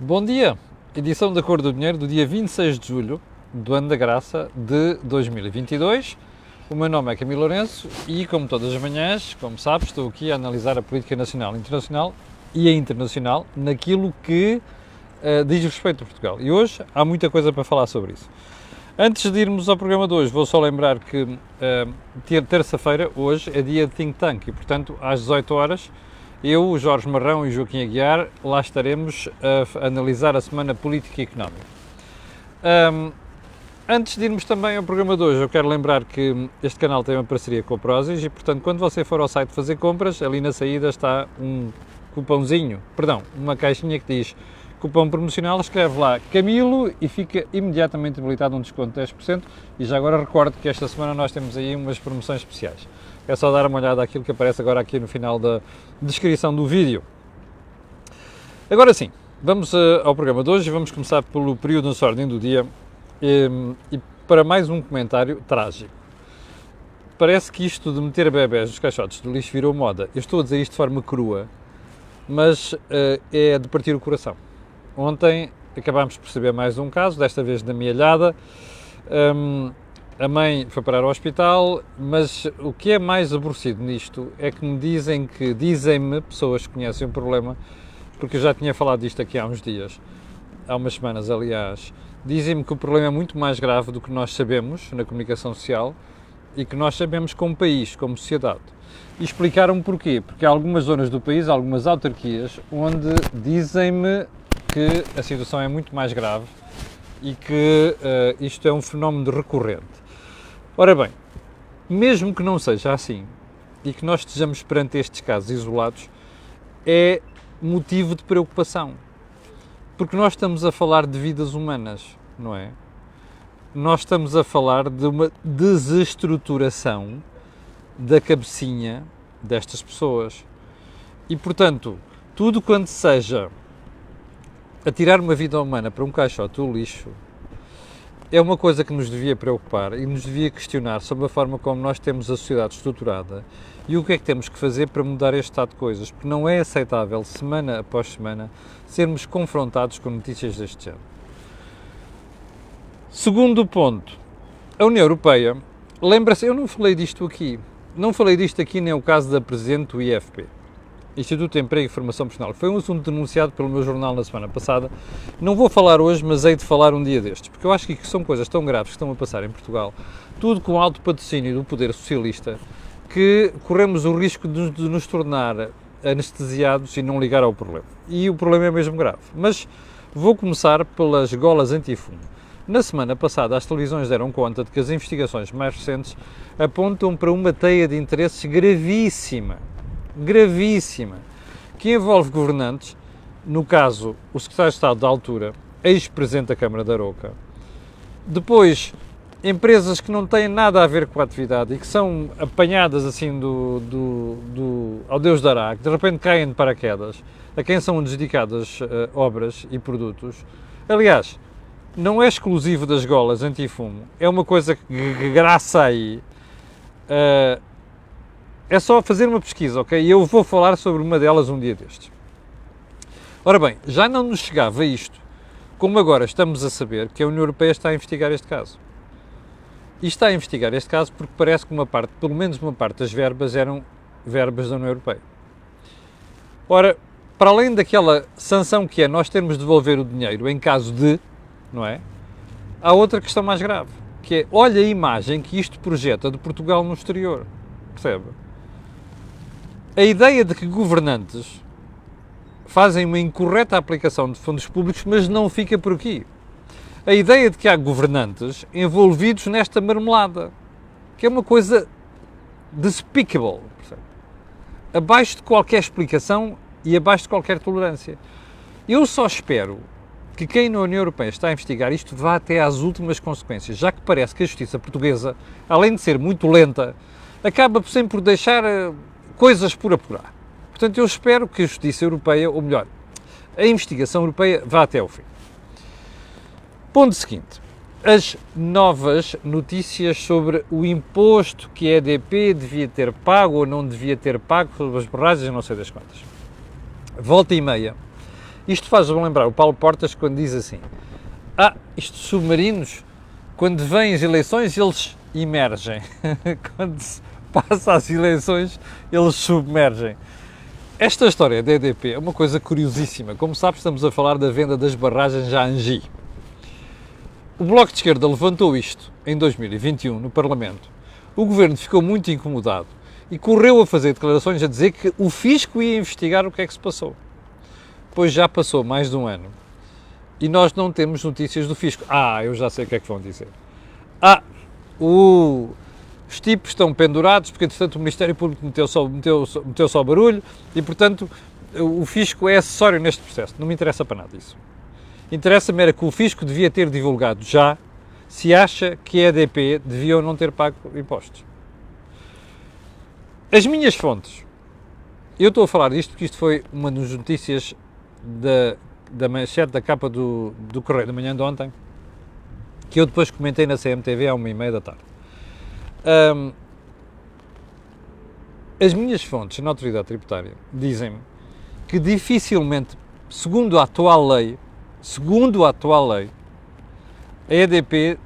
Bom dia! Edição da Cor do Dinheiro do dia 26 de julho do ano da graça de 2022. O meu nome é Camilo Lourenço e, como todas as manhãs, como sabes, estou aqui a analisar a política nacional, internacional e a internacional naquilo que diz respeito a Portugal. E hoje há muita coisa para falar sobre isso. Antes de irmos ao programa de hoje, vou só lembrar que terça-feira, hoje, é dia de Think Tank e, portanto, às 18 horas, eu, o Jorge Marrão e o Joaquim Aguiar, lá estaremos a analisar a semana política e económica. Antes de irmos também ao programa de hoje, eu quero lembrar que este canal tem uma parceria com a Prozis e, portanto, quando você for ao site fazer compras, ali na saída está uma caixinha que diz cupom promocional, escreve lá Camilo e fica imediatamente habilitado um desconto de 10%. E já agora recordo que esta semana nós temos aí umas promoções especiais. É só dar uma olhada àquilo que aparece agora aqui no final da descrição do vídeo. Agora sim, vamos ao programa de hoje e vamos começar pelo período de ordem do dia e para mais um comentário trágico. Parece que isto de meter bebés nos caixotes do lixo virou moda. Eu estou a dizer isto de forma crua, mas é de partir o coração. Ontem acabámos de perceber mais um caso, desta vez da Mialhada. A mãe foi parar ao hospital, mas o que é mais aborrecido nisto é que dizem-me pessoas que conhecem o problema, porque eu já tinha falado disto aqui há uns dias, há umas semanas aliás, dizem-me que o problema é muito mais grave do que nós sabemos na comunicação social e que nós sabemos como país, como sociedade. E explicaram porquê, porque há algumas zonas do país, algumas autarquias, onde dizem-me que a situação é muito mais grave e que isto é um fenómeno recorrente. Ora bem, mesmo que não seja assim e que nós estejamos perante estes casos isolados, é motivo de preocupação, porque nós estamos a falar de vidas humanas, não é? Nós estamos a falar de uma desestruturação da cabecinha destas pessoas e, portanto, tudo quanto seja atirar uma vida humana para um caixote do lixo é uma coisa que nos devia preocupar e nos devia questionar sobre a forma como nós temos a sociedade estruturada e o que é que temos que fazer para mudar este estado de coisas, porque não é aceitável, semana após semana, sermos confrontados com notícias deste género. Segundo ponto, a União Europeia, lembra-se, eu não falei disto aqui nem o caso da Presidente do IFP, Instituto de Emprego e Formação Profissional. Foi um assunto denunciado pelo meu jornal na semana passada. Não vou falar hoje, mas hei de falar um dia destes, porque eu acho que são coisas tão graves que estão a passar em Portugal, tudo com alto patrocínio do poder socialista, que corremos o risco de nos tornar anestesiados e não ligar ao problema. E o problema é mesmo grave. Mas vou começar pelas golas antifumo. Na semana passada, as televisões deram conta de que as investigações mais recentes apontam para uma teia de interesses gravíssima, que envolve governantes, no caso, o secretário de Estado da altura, ex-presidente da Câmara da Aroca, depois empresas que não têm nada a ver com a atividade e que são apanhadas assim ao Deus dará, que de repente caem de paraquedas, a quem são dedicadas obras e produtos. Aliás, não é exclusivo das golas antifumo, é uma coisa que graça aí. É só fazer uma pesquisa, ok? E eu vou falar sobre uma delas um dia destes. Ora bem, já não nos chegava isto, como agora estamos a saber que a União Europeia está a investigar este caso. E está a investigar este caso porque parece que pelo menos uma parte das verbas eram verbas da União Europeia. Ora, para além daquela sanção que é nós termos de devolver o dinheiro em caso de, não é? Há outra questão mais grave, que é, olha a imagem que isto projeta de Portugal no exterior, percebe? A ideia de que governantes fazem uma incorreta aplicação de fundos públicos, mas não fica por aqui. A ideia de que há governantes envolvidos nesta marmelada, que é uma coisa despicable, percebe? Abaixo de qualquer explicação e abaixo de qualquer tolerância. Eu só espero que quem na União Europeia está a investigar isto vá até às últimas consequências, já que parece que a justiça portuguesa, além de ser muito lenta, acaba sempre por deixar coisas por apurar. Portanto, eu espero que a Justiça Europeia, ou melhor, a investigação europeia vá até ao fim. Ponto seguinte. As novas notícias sobre o imposto que a EDP devia ter pago ou não devia ter pago sobre as borragens, não sei das quantas. Volta e meia, Isto faz-me lembrar o Paulo Portas quando diz assim, estes submarinos, quando vêm as eleições, eles emergem. Quando se passa as eleições, eles submergem. Esta história da EDP é uma coisa curiosíssima. Como sabes, estamos a falar da venda das barragens à Angi. O Bloco de Esquerda levantou isto em 2021 no Parlamento. O Governo ficou muito incomodado e correu a fazer declarações a dizer que o Fisco ia investigar o que é que se passou. Pois já passou mais de um ano e nós não temos notícias do Fisco. Eu já sei o que é que vão dizer. Os tipos estão pendurados porque, entretanto, o Ministério Público meteu só barulho e, portanto, o Fisco é acessório neste processo. Não me interessa para nada isso. Interessa-me era que o Fisco devia ter divulgado já se acha que a EDP devia ou não ter pago impostos. As minhas fontes, eu estou a falar disto porque isto foi uma das notícias da manchete da capa do Correio da Manhã de ontem, que eu depois comentei na CMTV à 1h30 da tarde. As minhas fontes na autoridade tributária dizem-me que dificilmente, segundo a atual lei, a EDP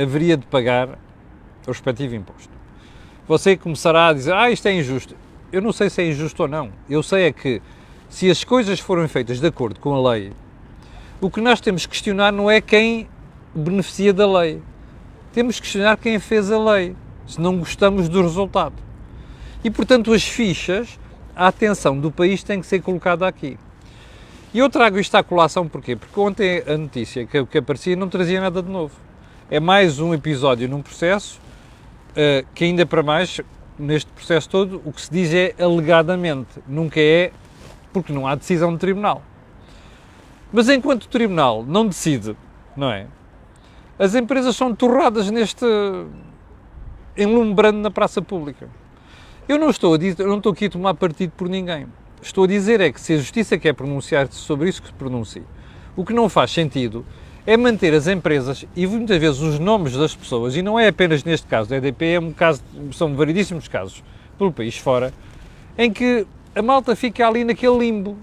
haveria de pagar o respectivo imposto. Você começará a dizer, isto é injusto. Eu não sei se é injusto ou não. Eu sei é que, se as coisas forem feitas de acordo com a lei, o que nós temos que questionar não é quem beneficia da lei. Temos que questionar quem fez a lei, se não gostamos do resultado. E, portanto, as fichas, a atenção do país tem que ser colocada aqui. E eu trago isto à colação porquê? Porque ontem a notícia que aparecia não trazia nada de novo. É mais um episódio num processo que, ainda para mais, neste processo todo, o que se diz é alegadamente, nunca é porque não há decisão do tribunal. Mas enquanto o tribunal não decide, não é? As empresas são torradas enlumbrando na praça pública. Eu não estou aqui a tomar partido por ninguém. Estou a dizer é que se a Justiça quer pronunciar-se sobre isso, que se pronuncie. O que não faz sentido é manter as empresas e muitas vezes os nomes das pessoas, e não é apenas neste caso da EDP, são variedíssimos casos pelo país fora, em que a malta fica ali naquele limbo.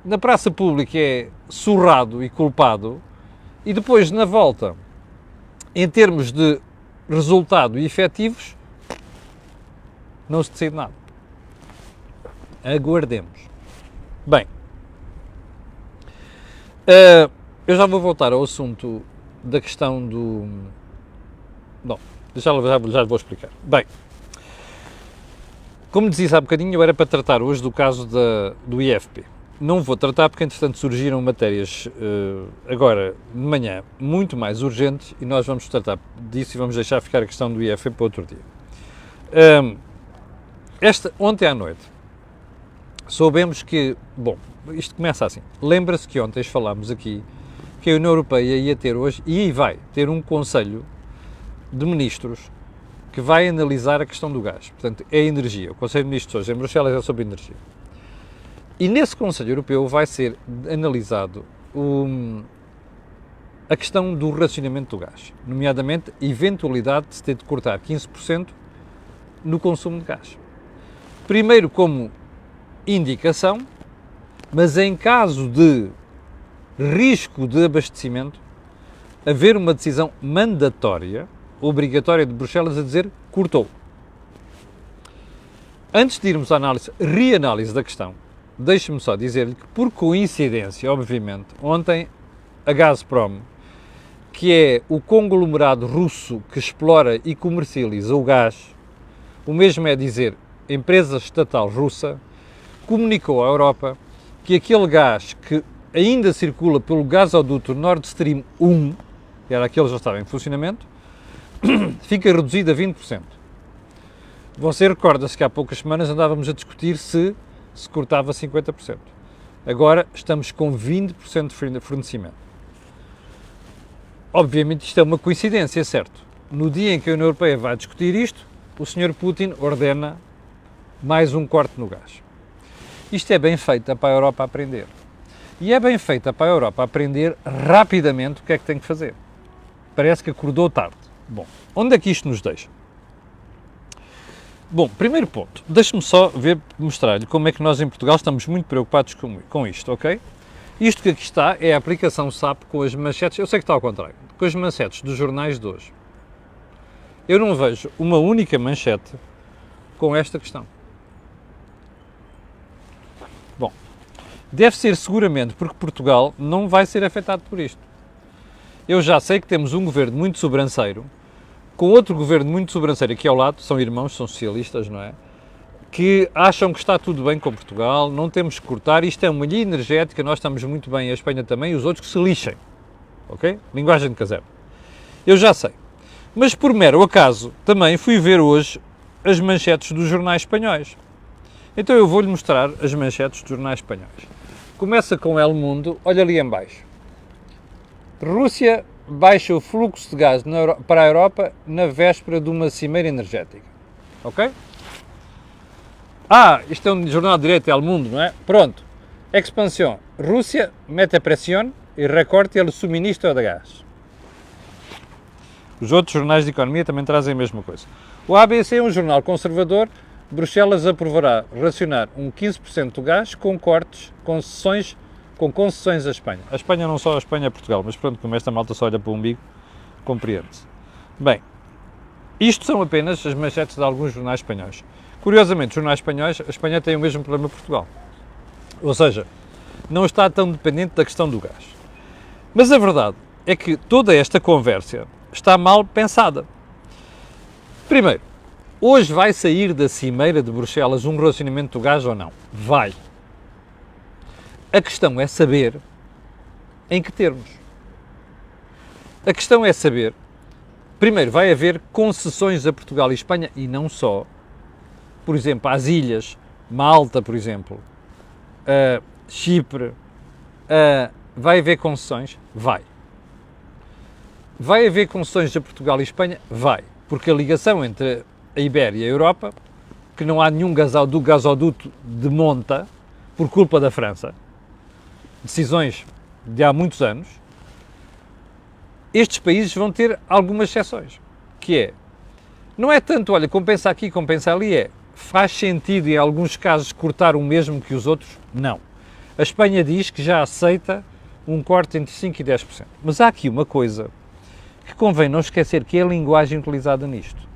Na praça pública é surrado e culpado, e depois na volta, em termos de resultado e efetivos, não se decide nada. Aguardemos. Bem, eu já vou voltar ao assunto da questão do... Bom, já vou explicar. Bem, como dizia há bocadinho, eu era para tratar hoje do caso do IFP. Não vou tratar porque, entretanto, surgiram matérias agora de manhã muito mais urgentes e nós vamos tratar disso e vamos deixar ficar a questão do IFP para outro dia. Ontem à noite, soubemos que, isto começa assim, lembra-se que ontem falámos aqui que a União Europeia ia ter hoje, e vai ter um Conselho de Ministros que vai analisar a questão do gás, portanto, é a energia. O Conselho de Ministros hoje em Bruxelas é sobre energia. E nesse Conselho Europeu vai ser analisado a questão do racionamento do gás, nomeadamente a eventualidade de se ter de cortar 15% no consumo de gás. Primeiro como indicação, mas em caso de risco de abastecimento, haver uma decisão mandatória, obrigatória de Bruxelas a dizer cortou. Antes de irmos à reanálise da questão, deixe-me só dizer-lhe que, por coincidência, obviamente, ontem a Gazprom, que é o conglomerado russo que explora e comercializa o gás, o mesmo é dizer, empresa estatal russa, comunicou à Europa que aquele gás que ainda circula pelo gasoduto Nord Stream 1, que era aquele que já estava em funcionamento, fica reduzido a 20%. Você recorda-se que há poucas semanas andávamos a discutir se cortava 50%. Agora estamos com 20% de fornecimento. Obviamente isto é uma coincidência, certo? No dia em que a União Europeia vai discutir isto, o Sr. Putin ordena mais um corte no gás. Isto é bem feita para a Europa aprender. E é bem feita para a Europa aprender rapidamente o que é que tem que fazer. Parece que acordou tarde. Bom, onde é que isto nos deixa? Bom, primeiro ponto, deixe-me só mostrar-lhe como é que nós em Portugal estamos muito preocupados com isto, ok? Isto que aqui está é a aplicação SAP com as manchetes, eu sei que está ao contrário, com as manchetes dos jornais de hoje. Eu não vejo uma única manchete com esta questão. Bom, deve ser seguramente porque Portugal não vai ser afetado por isto. Eu já sei que temos um governo muito sobranceiro, com outro governo muito sobranceiro aqui ao lado, são irmãos, são socialistas, não é? Que acham que está tudo bem com Portugal, não temos que cortar, isto é uma ilha energética, nós estamos muito bem, a Espanha também, e os outros que se lixem, ok? Linguagem de caserna. Eu já sei. Mas por mero acaso, também fui ver hoje as manchetes dos jornais espanhóis. Então eu vou-lhe mostrar as manchetes dos jornais espanhóis. Começa com El Mundo, olha ali em baixo. Rússia baixa o fluxo de gás para a Europa na véspera de uma cimeira energética. Ok? Isto é um jornal de direito, El Mundo, não é? Pronto. Expansão. Rússia mete a pressão e recorta o suministro de gás. Os outros jornais de economia também trazem a mesma coisa. O ABC é um jornal conservador. Bruxelas aprovará racionar 15% do gás com cortes, com concessões à Espanha. A Espanha não só a Espanha, é Portugal, mas pronto, como esta malta só olha para o umbigo, compreende-se. Bem, isto são apenas as manchetes de alguns jornais espanhóis. Curiosamente, os jornais espanhóis, a Espanha tem o mesmo problema que Portugal. Ou seja, não está tão dependente da questão do gás. Mas a verdade é que toda esta conversa está mal pensada. Primeiro, hoje vai sair da cimeira de Bruxelas um racionamento do gás ou não? Vai. A questão é saber em que termos. A questão é saber, primeiro, vai haver concessões a Portugal e Espanha e não só. Por exemplo, às ilhas, Malta, por exemplo, Chipre, vai haver concessões? Vai. Vai haver concessões a Portugal e Espanha? Vai. Porque a ligação entre a Ibéria e a Europa, que não há nenhum gasoduto de monta, por culpa da França, decisões de há muitos anos, estes países vão ter algumas exceções, que é, não é tanto, olha, compensa aqui, compensa ali, faz sentido em alguns casos cortar o mesmo que os outros? Não. A Espanha diz que já aceita um corte entre 5% e 10%. Mas há aqui uma coisa que convém não esquecer, que é a linguagem utilizada nisto.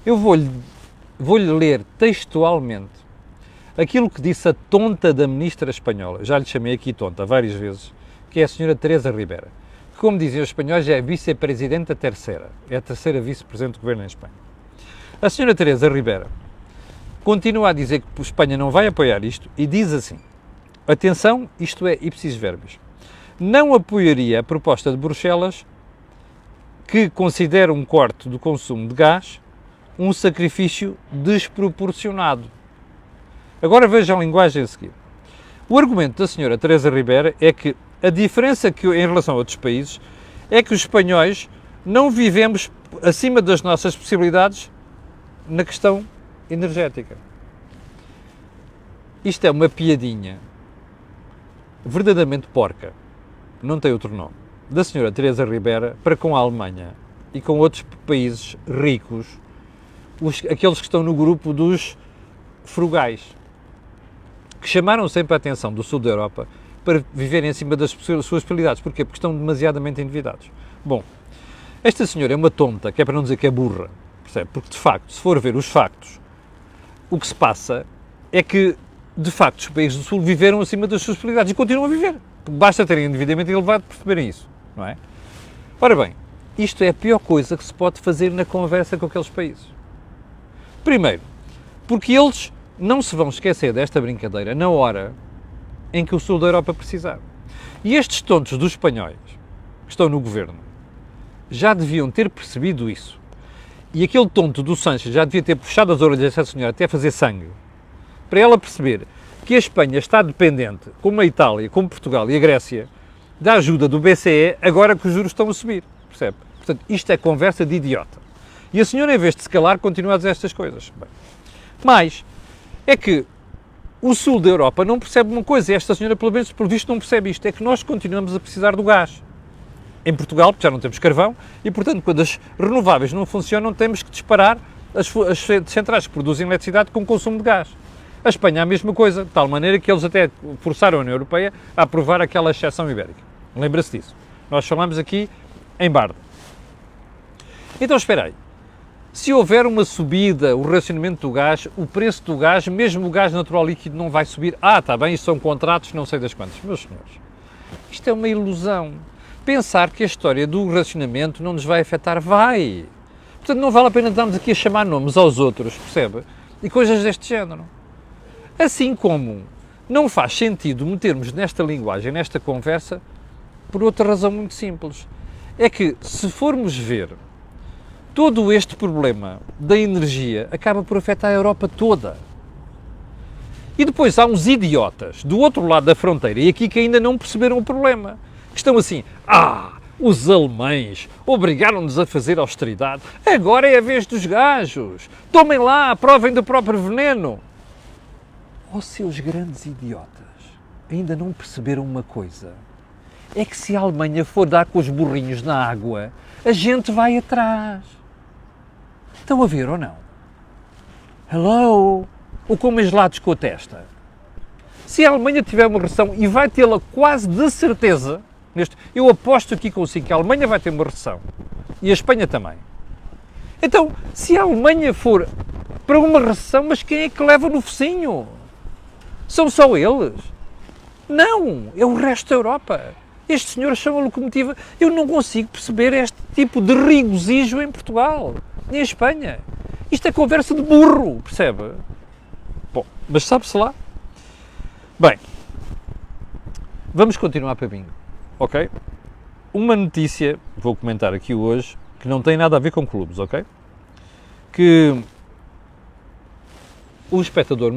Eu vou-lhe ler textualmente aquilo que disse a tonta da ministra espanhola, já lhe chamei aqui tonta várias vezes, que é a senhora Teresa Ribera, que, como dizem os espanhóis, é a vice-presidenta terceira, é a terceira vice-presidente do governo em Espanha. A senhora Teresa Ribera continua a dizer que a Espanha não vai apoiar isto e diz assim, atenção, isto é ipsis verbis, não apoiaria a proposta de Bruxelas que considera um corte do consumo de gás um sacrifício desproporcionado. Agora vejam a linguagem a seguir. O argumento da senhora Teresa Ribera é que a diferença que, em relação a outros países, é que os espanhóis não vivemos acima das nossas possibilidades na questão energética. Isto é uma piadinha verdadeiramente porca, não tem outro nome, da senhora Teresa Ribera para com a Alemanha e com outros países ricos, aqueles que estão no grupo dos frugais, que chamaram sempre a atenção do sul da Europa para viverem acima das suas possibilidades. Porquê? Porque estão demasiadamente endividados. Bom, esta senhora é uma tonta, que é para não dizer que é burra, percebe? Porque, de facto, se for ver os factos, o que se passa é que, de facto, os países do sul viveram acima das suas possibilidades e continuam a viver. Basta terem endividamento elevado para perceberem isso, não é? Ora bem, isto é a pior coisa que se pode fazer na conversa com aqueles países. Primeiro, porque eles não se vão esquecer desta brincadeira na hora em que o sul da Europa precisar. E estes tontos dos espanhóis, que estão no governo, já deviam ter percebido isso. E aquele tonto do Sánchez já devia ter puxado as orelhas dessa senhora até fazer sangue, para ela perceber que a Espanha está dependente, como a Itália, como Portugal e a Grécia, da ajuda do BCE, agora que os juros estão a subir, percebe? Portanto, isto é conversa de idiota. E a senhora, em vez de se calar, continua a dizer estas coisas. Bem, mas é que o sul da Europa não percebe uma coisa, e esta senhora, pelo menos, pelo visto, não percebe isto, é que nós continuamos a precisar do gás. Em Portugal, porque já não temos carvão, e, portanto, quando as renováveis não funcionam, temos que disparar as centrais que produzem eletricidade com consumo de gás. A Espanha a mesma coisa, de tal maneira que eles até forçaram a União Europeia a aprovar aquela exceção ibérica. Lembra-se disso. Nós falamos aqui em Barda. Então, espera aí. Se houver uma subida, o racionamento do gás, o preço do gás, mesmo o gás natural líquido, não vai subir. Está bem, isso são contratos, não sei das quantas. Meus senhores, isto é uma ilusão. Pensar que a história do racionamento não nos vai afetar, vai. Portanto, não vale a pena estarmos aqui a chamar nomes aos outros, percebe? E coisas deste género. Assim como não faz sentido metermos nesta linguagem, nesta conversa, por outra razão muito simples. É que, se formos ver, todo este problema da energia acaba por afetar a Europa toda. E depois há uns idiotas do outro lado da fronteira, e aqui que ainda não perceberam o problema, que estão assim, os alemães obrigaram-nos a fazer austeridade, agora é a vez dos gajos, tomem lá, provem do próprio veneno. Oh, seus grandes idiotas, ainda não perceberam uma coisa, é que se a Alemanha for dar com os burrinhos na água, a gente vai atrás. Estão a ver ou não? Hello? Ou com umas lados com a testa? Se a Alemanha tiver uma recessão, e vai tê-la quase de certeza, eu aposto aqui consigo que a Alemanha vai ter uma recessão, e a Espanha também. Então, se a Alemanha for para uma recessão, mas quem é que leva no focinho? São só eles? Não, é o resto da Europa. Estes senhores são a locomotiva. Eu não consigo perceber este tipo de regozijo em Portugal, nem em Espanha. Isto é conversa de burro, percebe? Bom, mas sabe-se lá. Bem, vamos continuar para bingo, ok? Uma notícia, vou comentar aqui hoje, que não tem nada a ver com clubes, ok? Que o espectador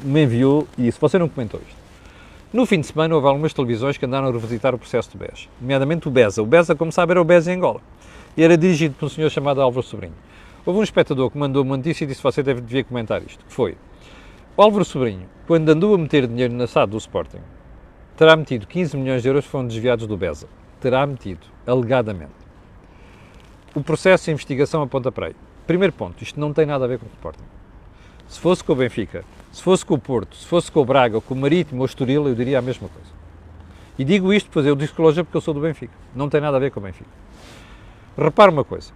me enviou, e se você não comentou isto, no fim de semana houve algumas televisões que andaram a revisitar o processo do BES, nomeadamente o BESA. O BESA, como sabe, era o BES em Angola. E era dirigido por um senhor chamado Álvaro Sobrinho. Houve um espectador que mandou uma notícia e disse que você devia comentar isto, que foi: o Álvaro Sobrinho, quando andou a meter dinheiro na SAD do Sporting, terá metido 15 milhões de euros que foram desviados do BESA. Terá metido, alegadamente. O processo de investigação aponta para aí. Primeiro ponto, isto não tem nada a ver com o Sporting. Se fosse com o Benfica, se fosse com o Porto, se fosse com o Braga, ou com o Marítimo ou o Estoril, eu diria a mesma coisa. E digo isto, pois eu disclosure porque eu sou do Benfica. Não tem nada a ver com o Benfica. Repare uma coisa.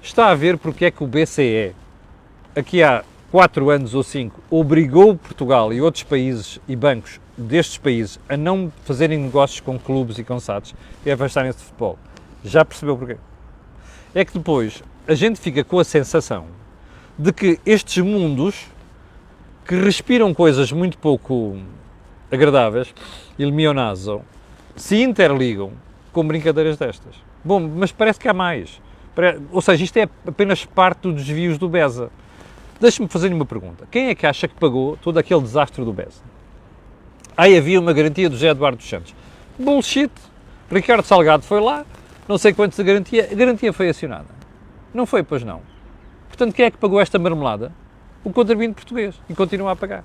Está a ver porque é que o BCE, aqui há 4 anos ou 5, obrigou Portugal e outros países e bancos destes países a não fazerem negócios com clubes e com SADs e a afastarem-se de futebol. Já percebeu porquê? É que depois a gente fica com a sensação de que estes mundos que respiram coisas muito pouco agradáveis, il mio naso, se interligam com brincadeiras destas. Bom, mas parece que há mais. Ou seja, isto é apenas parte dos desvios do BESA. Deixe-me fazer-lhe uma pergunta. Quem é que acha que pagou todo aquele desastre do BESA? Aí havia uma garantia do José Eduardo dos Santos. Bullshit. Ricardo Salgado foi lá, não sei quantos de garantia, a garantia foi acionada. Não foi, pois não. Portanto, quem é que pagou esta marmelada? O contribuinte português. E continua a pagar.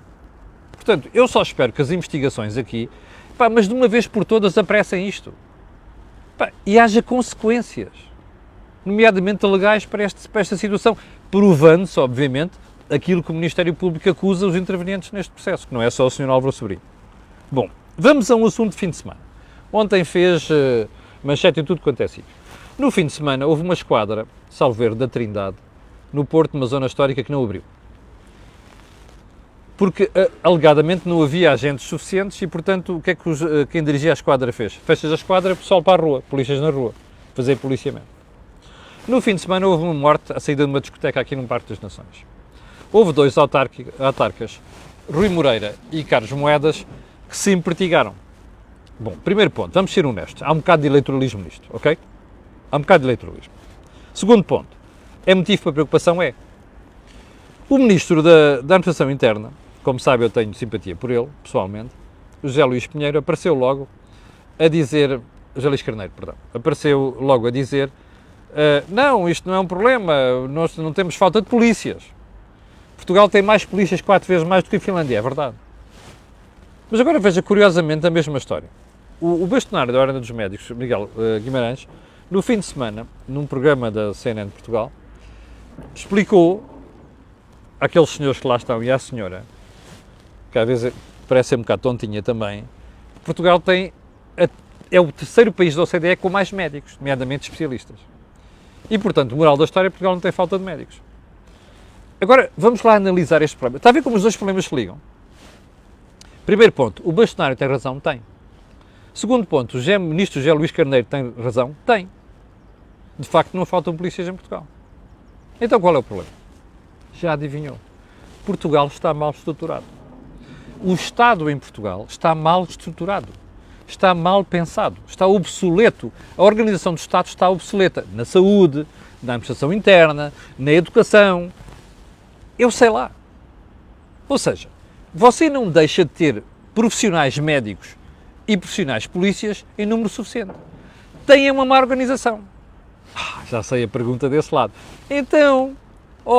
Portanto, eu só espero que as investigações aqui, mas de uma vez por todas, apressem isto. E haja consequências, nomeadamente legais para esta situação, provando-se, obviamente, aquilo que o Ministério Público acusa os intervenientes neste processo, que não é só o Sr. Álvaro Sobrinho. Bom, vamos a um assunto de fim de semana. Ontem fez manchete em tudo quanto é sítio. No fim de semana houve uma esquadra, salvo erro, da Trindade, no Porto, numa zona histórica que não abriu. Porque, alegadamente, não havia agentes suficientes e, portanto, o que é que quem dirigia a esquadra fez? Fechas a esquadra, pessoal para a rua, polícias na rua, fazer policiamento. No fim de semana houve uma morte à saída de uma discoteca aqui num Parque das Nações. Houve 2 autarcas, Rui Moreira e Carlos Moedas, que se empertigaram. Bom, primeiro ponto, vamos ser honestos, há um bocado de eleitoralismo nisto, ok? Há um bocado de eleitoralismo. Segundo ponto, é motivo para preocupação? É. O Ministro da Administração Interna, como sabe eu tenho simpatia por ele, pessoalmente, o José Luís Pinheiro, apareceu logo a dizer, José Luís Carneiro, perdão, apareceu logo a dizer, não, isto não é um problema, nós não temos falta de polícias. Portugal tem mais polícias, 4 vezes mais do que a Finlândia, é verdade. Mas agora veja, curiosamente, a mesma história. O bastonário da Ordem dos Médicos, Miguel Guimarães, no fim de semana, num programa da CNN de Portugal, explicou àqueles senhores que lá estão e à senhora, que às vezes parece ser um bocado tontinha também, Portugal é o terceiro país da OCDE com mais médicos, nomeadamente especialistas. E, portanto, moral da história, Portugal não tem falta de médicos. Agora, vamos lá analisar este problema. Está a ver como os dois problemas se ligam? Primeiro ponto, o bastonário tem razão? Tem. Segundo ponto, o ministro José Luís Carneiro tem razão? Tem. De facto, não faltam polícias em Portugal. Então, qual é o problema? Já adivinhou. Portugal está mal estruturado. O Estado em Portugal está mal estruturado. Está mal pensado. Está obsoleto. A organização do Estado está obsoleta. Na saúde, na administração interna, na educação. Eu sei lá. Ou seja, você não deixa de ter profissionais médicos e profissionais polícias em número suficiente. Tem uma má organização. Já sei a pergunta desse lado. Então,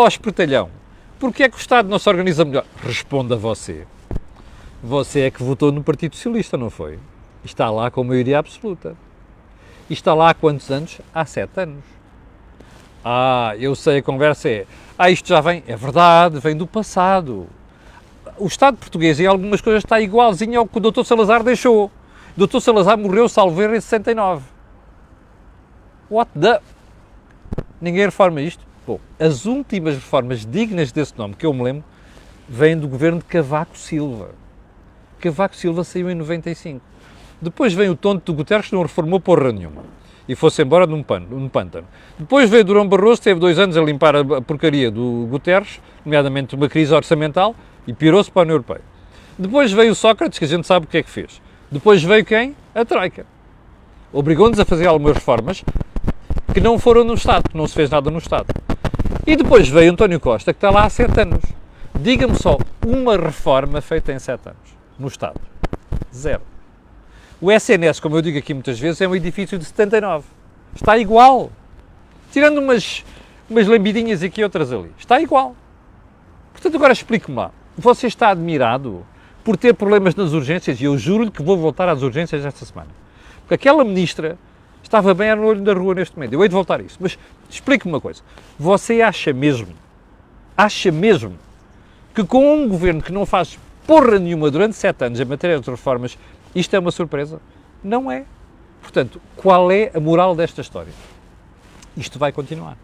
espertalhão, porquê é que o Estado não se organiza melhor? Responda você. Você é que votou no Partido Socialista, não foi? Está lá com maioria absoluta. E está lá há quantos anos? Há 7 anos. Eu sei, a conversa é... isto já vem... É verdade, vem do passado. O Estado português, em algumas coisas, está igualzinho ao que o Dr. Salazar deixou. O Dr. Salazar morreu, salvo erro, em 69. What the... Ninguém reforma isto? Bom, as últimas reformas dignas desse nome, que eu me lembro, vêm do governo de Cavaco Silva. Cavaco Silva saiu em 95. Depois vem o tonto do Guterres, que não reformou porra nenhuma. E foi-se embora num pântano. Depois veio Durão Barroso, teve 2 anos a limpar a porcaria do Guterres, nomeadamente uma crise orçamental, e pirou-se para a União Europeia. Depois veio o Sócrates, que a gente sabe o que é que fez. Depois veio quem? A Troika. Obrigou-nos a fazer algumas reformas que não foram no Estado, que não se fez nada no Estado. E depois veio António Costa, que está lá há 7 anos. Diga-me só uma reforma feita em 7 anos, no Estado. 0. O SNS, como eu digo aqui muitas vezes, é um edifício de 79. Está igual. Tirando umas lambidinhas aqui e outras ali. Está igual. Portanto, agora explique-me lá. Você está admirado por ter problemas nas urgências? E eu juro-lhe que vou voltar às urgências esta semana. Porque aquela ministra estava bem no olho da rua neste momento. Eu hei de voltar a isso. Mas explique-me uma coisa. Você acha mesmo que com um governo que não faz porra nenhuma durante 7 anos em matéria de reformas, isto é uma surpresa? Não é. Portanto, qual é a moral desta história? Isto vai continuar.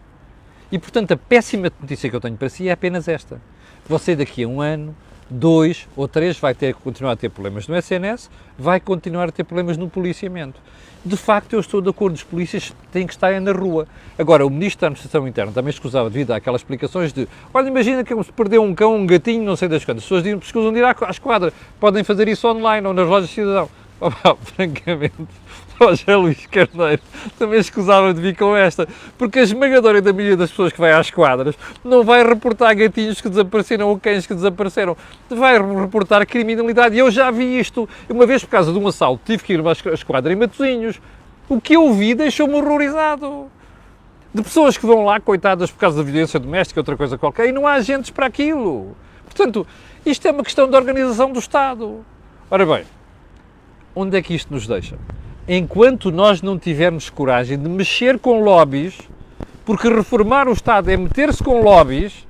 E, portanto, a péssima notícia que eu tenho para si é apenas esta. Você daqui a 1 ano, 2 ou 3 vai continuar a ter problemas no SNS, vai continuar a ter problemas no policiamento. De facto, eu estou de acordo, os polícias têm que estar na rua. Agora, o Ministro da Administração Interna também escusava devido àquelas explicações de olha, imagina que se perdeu um cão, um gatinho, não sei das quantas. As pessoas escusam de ir à esquadra. Podem fazer isso online ou nas lojas de cidadão. Francamente, o José Luís Carneiro também escusava de vir com esta, porque a esmagadora da maioria das pessoas que vai às quadras não vai reportar gatinhos que desapareceram ou cães que desapareceram, vai reportar criminalidade. E eu já vi isto, uma vez por causa de um assalto, tive que ir à esquadra em Matosinhos. O que eu vi deixou-me horrorizado. De pessoas que vão lá, coitadas, por causa da violência doméstica, outra coisa qualquer, e não há agentes para aquilo. Portanto, isto é uma questão de organização do Estado. Ora bem, onde é que isto nos deixa? Enquanto nós não tivermos coragem de mexer com lobbies, porque reformar o Estado é meter-se com lobbies,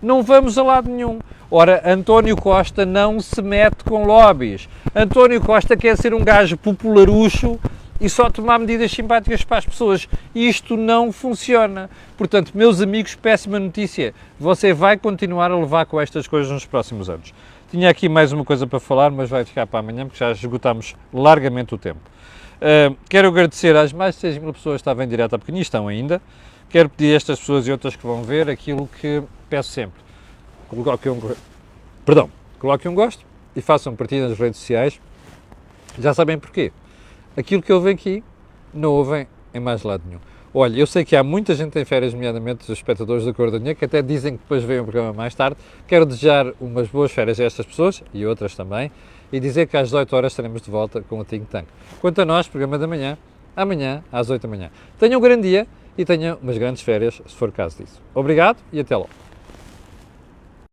não vamos a lado nenhum. Ora, António Costa não se mete com lobbies. António Costa quer ser um gajo popularucho e só tomar medidas simpáticas para as pessoas. Isto não funciona. Portanto, meus amigos, péssima notícia. Você vai continuar a levar com estas coisas nos próximos anos. Tinha aqui mais uma coisa para falar, mas vai ficar para amanhã, porque já esgotámos largamente o tempo. Quero agradecer às mais de 6 mil pessoas que estavam em direto, porque nisto estão ainda. Quero pedir a estas pessoas e outras que vão ver aquilo que peço sempre. Coloquem um gosto e façam partida nas redes sociais. Já sabem porquê. Aquilo que ouvem aqui, não ouvem em mais lado nenhum. Olha, eu sei que há muita gente em férias, nomeadamente os espectadores da Cor da Dinheiro, que até dizem que depois veem o programa mais tarde. Quero desejar umas boas férias a estas pessoas, e outras também, e dizer que às 18 horas estaremos de volta com o Think Tank. Quanto a nós, programa da manhã, amanhã às 8 da manhã. Tenham um grande dia e tenham umas grandes férias, se for caso disso. Obrigado e até logo.